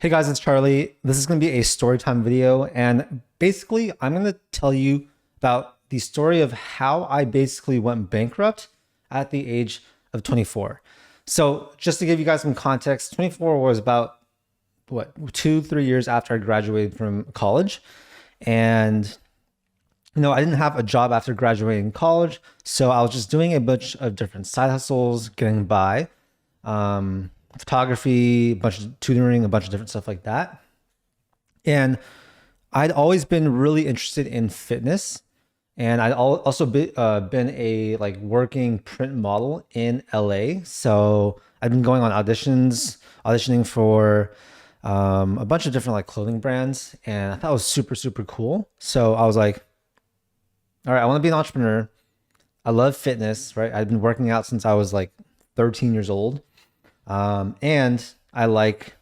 Hey guys, it's Charlie. This is going to be a story time video, and basically I'm going to tell you about the story of how I basically went bankrupt at the age of 24. So just to give you guys some context, 24 was about what, 2, 3 years after I graduated from college. And I didn't have a job after graduating college, so I was just doing a bunch of different side hustles, getting by. Photography, a bunch of tutoring, a bunch of different stuff like that. And I'd always been really interested in fitness, and I'd also been a working print model in LA. So I've been going on auditioning for a bunch of different clothing brands, and I thought it was super cool. So I was like, all right, I want to be an entrepreneur. I love fitness, right? I've been working out since I was like 13 years old. And I like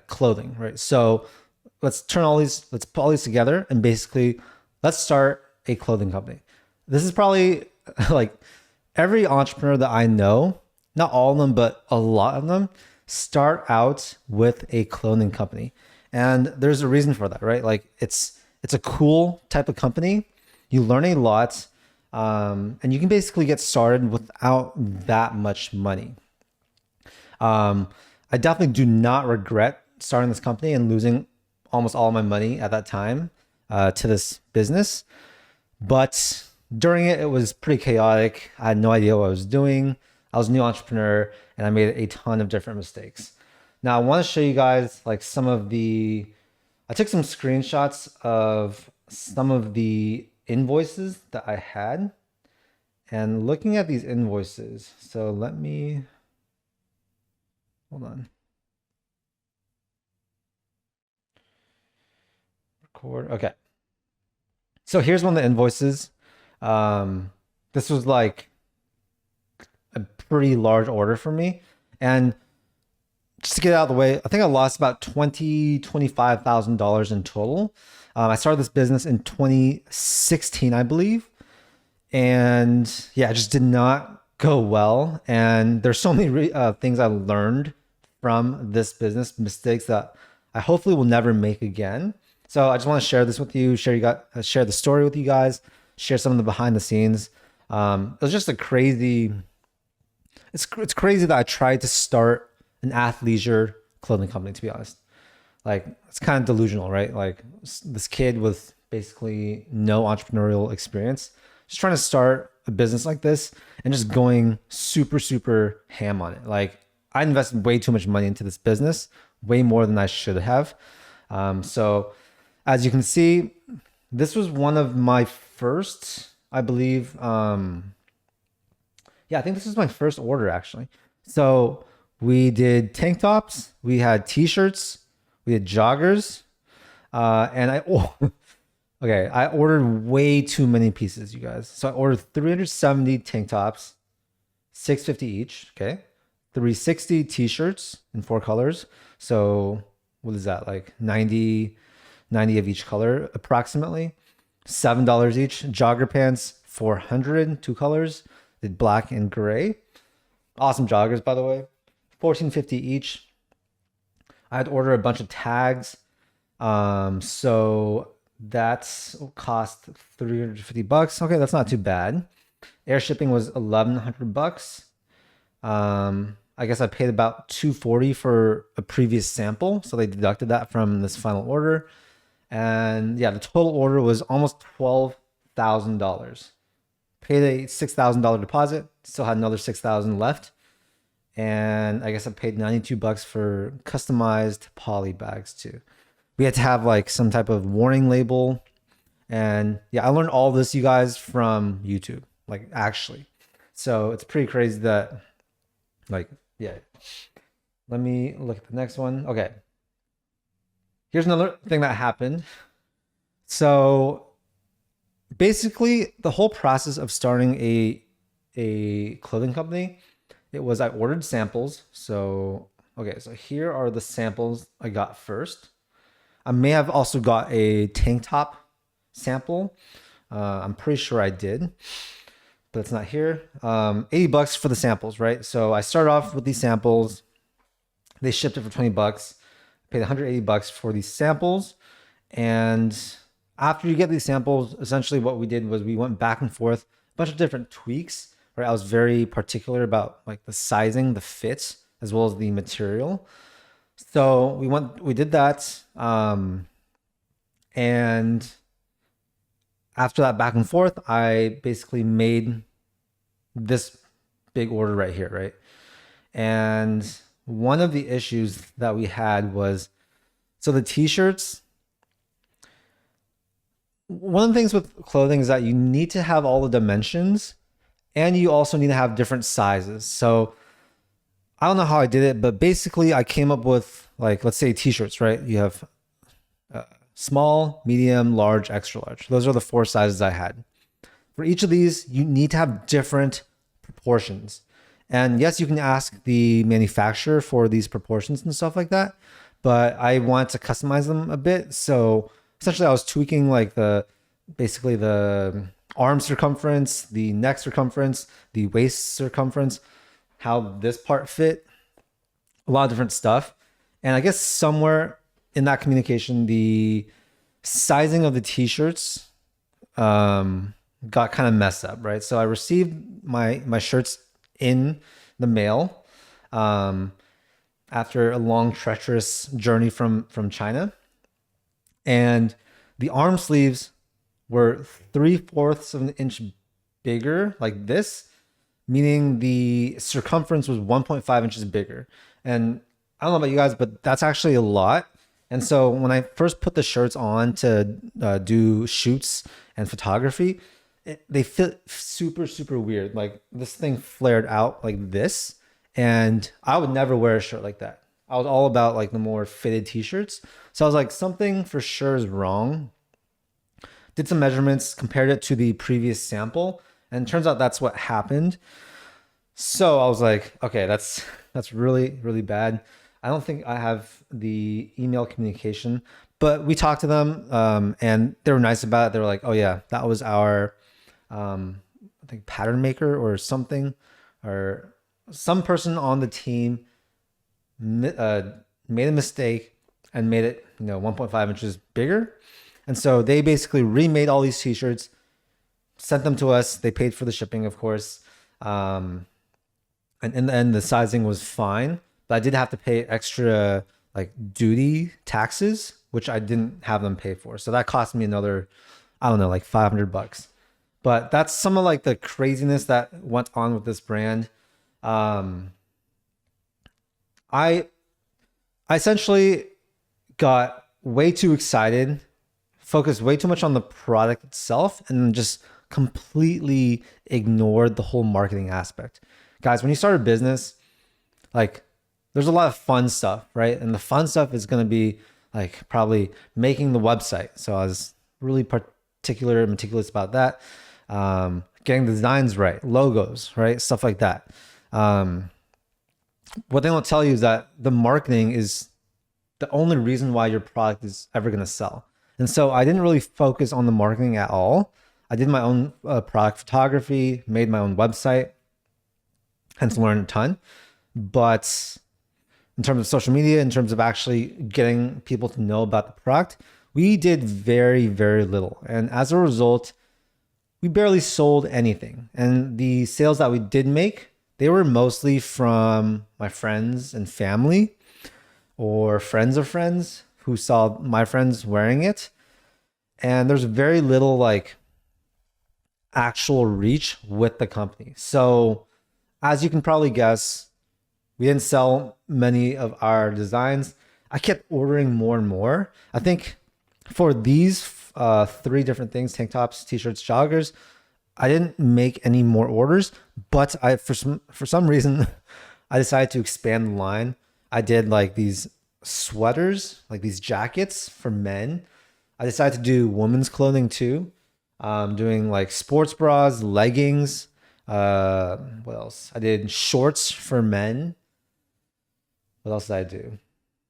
clothing, right? So let's put all these together and basically let's start a clothing company. This is probably like every entrepreneur that I know, not all of them, but a lot of them start out with a clothing company. And there's a reason for that, right? Like it's a cool type of company. You learn a lot, and you can basically get started without that much money. I definitely do not regret starting this company and losing almost all my money at that time to this business. But during it, it was pretty chaotic. I had no idea what I was doing. I was a new entrepreneur and I made a ton of different mistakes. Now I want to show you guys I took some screenshots of some of the invoices that I had and looking at these invoices. So let me, hold on. Record. Okay. So here's one of the invoices. This was like a pretty large order for me. And just to get it out of the way, I think I lost about $25,000 in total. I started this business in 2016, I believe. And yeah, it just did not go well. And there's so many things I learned from this business, mistakes that I hopefully will never make again. So I just want to share this with you, share the story with you guys, share some of the behind the scenes. It was just a crazy. It's crazy that I tried to start an athleisure clothing company. To be honest, like it's kind of delusional, right? Like this kid with basically no entrepreneurial experience, just trying to start a business like this and just going super ham on it. Like I invested way too much money into this business, way more than I should have. So as you can see, this was one of my first, I believe. Yeah, I think this was my first order actually. So we did tank tops, we had t-shirts, we had joggers, and okay, I ordered way too many pieces, you guys. So I ordered 370 tank tops, 650 each, okay? 360 t-shirts in 4 colors. So what is that? Like 90 of each color approximately. $7 each. Jogger pants, 400, 2 colors. Did black and gray. Awesome joggers, by the way. 1450 each. I had to order a bunch of tags. So that's cost $350. Okay, that's not too bad. Air shipping was $1,100. I guess I paid about $240 for a previous sample, so they deducted that from this final order. And yeah, the total order was almost $12,000. Paid a $6,000 deposit, still had another $6,000 left. And I guess I paid $92 for customized poly bags too. We had to have like some type of warning label. And yeah, I learned all this, you guys, from YouTube, like actually. So it's pretty crazy that yeah. Let me look at the next one. Okay. Here's another thing that happened. So basically the whole process of starting a clothing company, it was I ordered samples. So okay, so here are the samples I got first. I may have also got a tank top sample. I'm pretty sure I did, but it's not here. $80 for the samples, right? So I started off with these samples. They shipped it for $20. paid 180 bucks for these samples. And after you get these samples, essentially what we did was we went back and forth, a bunch of different tweaks, right? I was very particular about like the sizing, the fit, as well as the material. So we did that. And after that back and forth, I basically made this big order right here, right? And one of the issues that we had was, so the t-shirts, one of the things with clothing is that you need to have all the dimensions and you also need to have different sizes. So I don't know how I did it, but basically I came up with, like, let's say t-shirts, right? You have small, medium, large, extra large. Those are the 4 sizes I had. For each of these, you need to have different proportions. And yes, you can ask the manufacturer for these proportions and stuff like that, but I want to customize them a bit. So essentially I was tweaking like basically the arm circumference, the neck circumference, the waist circumference, how this part fit, a lot of different stuff. And I guess somewhere in that communication, the sizing of the t-shirts got kind of messed up, right? So I received my shirts in the mail after a long, treacherous journey from China. And the arm sleeves were 3/4 of an inch bigger, like this, meaning the circumference was 1.5 inches bigger. And I don't know about you guys, but that's actually a lot. And so when I first put the shirts on to do shoots and photography, they fit super, super weird. Like this thing flared out like this. And I would never wear a shirt like that. I was all about like the more fitted t-shirts. So I was like, something for sure is wrong. Did some measurements, compared it to the previous sample, and it turns out that's what happened. So I was like, okay, that's really, really bad. I don't think I have the email communication, but we talked to them and they were nice about it. They were like, oh yeah, that was our, I think pattern maker or something, or some person on the team made a mistake and made it, 1.5 inches bigger. And so they basically remade all these t-shirts, sent them to us. They paid for the shipping, of course. And in the end, the sizing was fine, but I did have to pay extra like duty taxes, which I didn't have them pay for. So that cost me another, I don't know, like $500. But that's some of like the craziness that went on with this brand. I essentially got way too excited, focused way too much on the product itself, and then just completely ignored the whole marketing aspect. Guys, when you start a business, like there's a lot of fun stuff, right? And the fun stuff is going to be like probably making the website. So I was really particular and meticulous about that. Getting the designs right, logos, right? Stuff like that. What they don't tell you is that the marketing is the only reason why your product is ever going to sell. And so I didn't really focus on the marketing at all. I did my own product photography, made my own website, hence learned a ton. But in terms of social media, in terms of actually getting people to know about the product, we did very, very little. And as a result, we barely sold anything. And the sales that we did make, they were mostly from my friends and family, or friends of friends who saw my friends wearing it. And there's very little like actual reach with the company. So as you can probably guess, we didn't sell many of our designs. I kept ordering more and more. I think for these 3 different things, tank tops, t-shirts, joggers, I didn't make any more orders, but for some reason, I decided to expand the line. I did like these sweaters, like these jackets for men. I decided to do women's clothing too. Doing like sports bras, leggings. What else? I did shorts for men. What else did I do?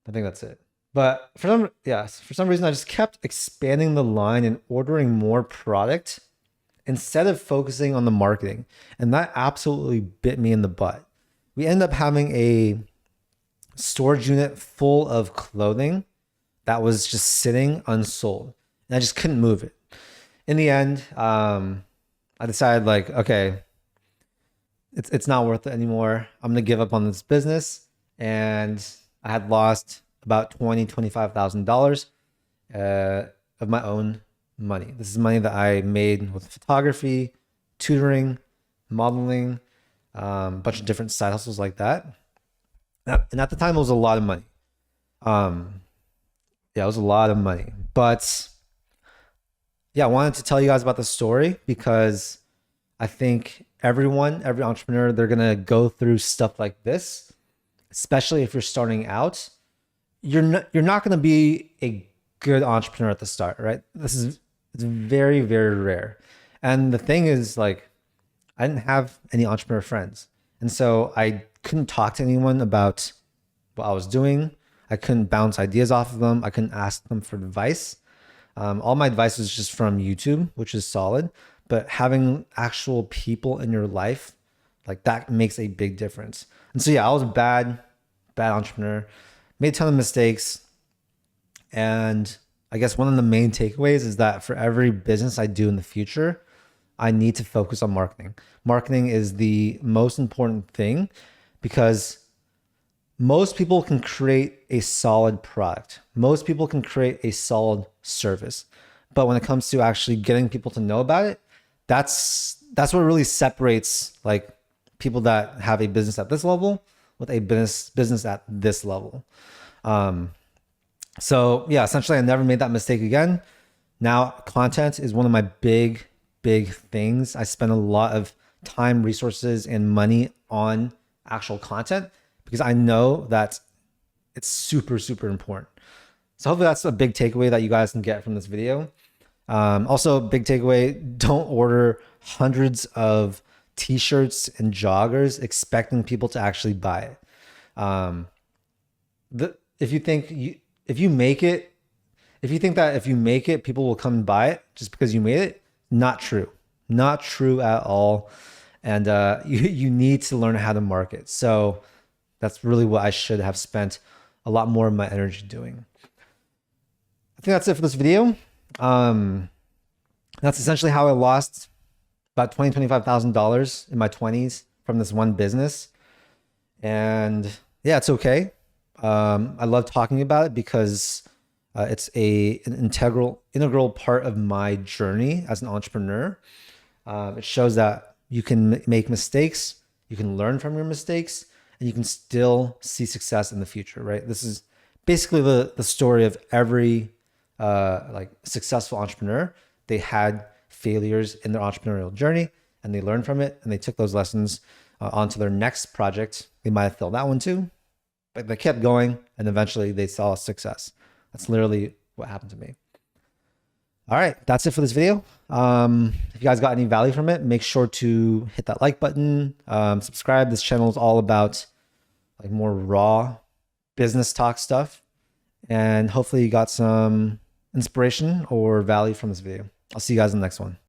I think that's it. But for some reason, I just kept expanding the line and ordering more product instead of focusing on the marketing. And that absolutely bit me in the butt. We ended up having a storage unit full of clothing that was just sitting unsold, and I just couldn't move it. In the end, I decided like, okay, it's not worth it anymore. I'm gonna give up on this business, and I had lost about $25,000 of my own money. This is money that I made with photography, tutoring, modeling, a bunch of different side hustles like that. And at the time, it was a lot of money. Um, yeah, it was a lot of money. But yeah, I wanted to tell you guys about the story because I think every entrepreneur, they're gonna go through stuff like this, especially if you're starting out. You're not gonna be a good entrepreneur at the start, right? This is it's very, very rare. And the thing is, like, I didn't have any entrepreneur friends. And so I couldn't talk to anyone about what I was doing. I couldn't bounce ideas off of them. I couldn't ask them for advice. All my advice was just from YouTube, which is solid. But having actual people in your life, like that makes a big difference. And so, yeah, I was a bad entrepreneur, made a ton of mistakes. And I guess one of the main takeaways is that for every business I do in the future, I need to focus on marketing. Marketing is the most important thing because most people can create a solid product. Most people can create a solid service. But when it comes to actually getting people to know about it, that's what really separates like people that have a business at this level with a business at this level. So yeah, essentially I never made that mistake again. Now content is one of my big things. I spend a lot of time, resources, and money on actual content because I know that it's super important. So hopefully that's a big takeaway that you guys can get from this video. Also, big takeaway: don't order hundreds of t-shirts and joggers expecting people to actually buy it. Um, if you think if you make it, if you think that if you make it, people will come and buy it just because you made it, not true. Not true at all. And you need to learn how to market. So that's really what I should have spent a lot more of my energy doing. I think that's it for this video. That's essentially how I lost about $25,000 in my 20s from this one business. And yeah, it's okay. I love talking about it because it's an integral part of my journey as an entrepreneur. It shows that you can make mistakes, you can learn from your mistakes, and you can still see success in the future, right? This is basically the story of every like successful entrepreneur. They had failures in their entrepreneurial journey and they learned from it and they took those lessons onto their next project. They might have failed that one too, but they kept going and eventually they saw success. That's literally what happened to me. All right, that's it for this video. If you guys got any value from it, make sure to hit that like button, subscribe. This channel is all about like more raw business talk stuff. And hopefully you got some inspiration or value from this video. I'll see you guys in the next one.